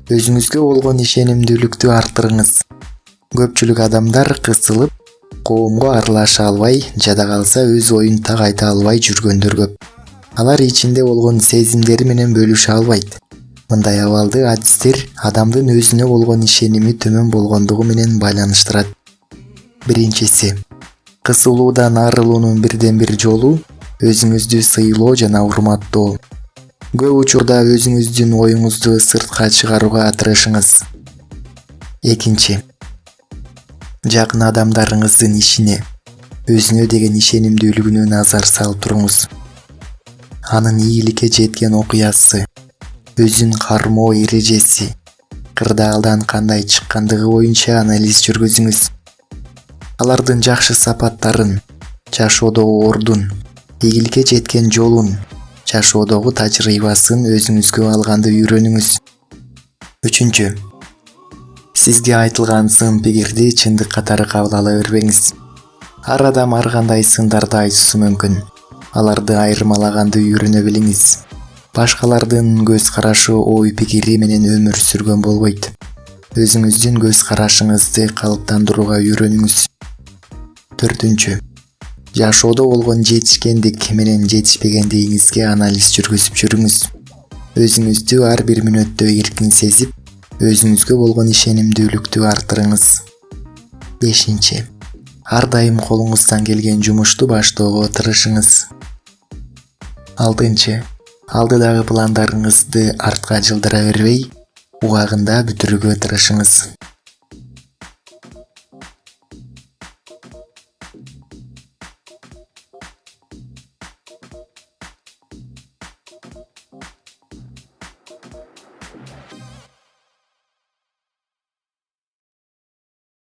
Өзүңүзгө болгон ишенимдүүлүктү арттырыңыз. Көпчүлүк адамдар кысылып, коомго аралаша албай жада калса өз оюн так айта албай жүргөндөр көп. Алар ичинде болгон сезимдери менен бөлүшө албайт. Мындай абалды адистер адамдын өзүнө болгон ишеними төмөн болгондугу менен байланыштырат. Биринчиси, кысылуудан арылуунун бирден бир жолу өзүңүздү сыйлоо жана урматтоо. Көп учурда өзүңүздүн оюңузду сыртка чыгарууга тырышыңыз. Экинчи, жакын адамдарыңыздын ишине, өзүнө деген ишенимдүүлүгүнө назар салып туруңуз. Анын ийгиликке жеткен окуясы, өзүн кармоо эрежеси, кырдаалдан кандай чыккандыгы боюнча анализ жүргүзүңүз. Алардын жакшы сапаттарын, жашоодогу ордун, ийгиликке жеткен жолун, жашоодогу тажрыйбасын өзүңүзгө алганды үйрөнүңүз. Үчүнчү, сизге айтылган сын пикирди чындык катары кабыл ала бербеңиз. Ар адам ар кандай сындарды айтышы мүмкүн. Аларды айырмалаганды үйрөнө билиңиз. Башкалардын көз карашы, ой пикири менен өмүр сүргөн болбойт. Өзүңүздүн көз карашыңызды калыптандырууга үйрөнүңүз. Төртүнчү, жашоодо болгон жетишкендик менен жетишпегендигиңизге анализ жүргүзүп жүрүңүз. Өзүңүздү ар бир мүнөттө эркин сезип, өзүңүзгө болгон ишенимдүүлүктү арттырыңыз. Бешинчи, ар дайым колуңуздан келген жумушту баштоого тырышыңыз. Алтынчы, алдыдагы пландарыңызды артка жылдыра бербей, убагында бүтүрүүгө тырышыңыз.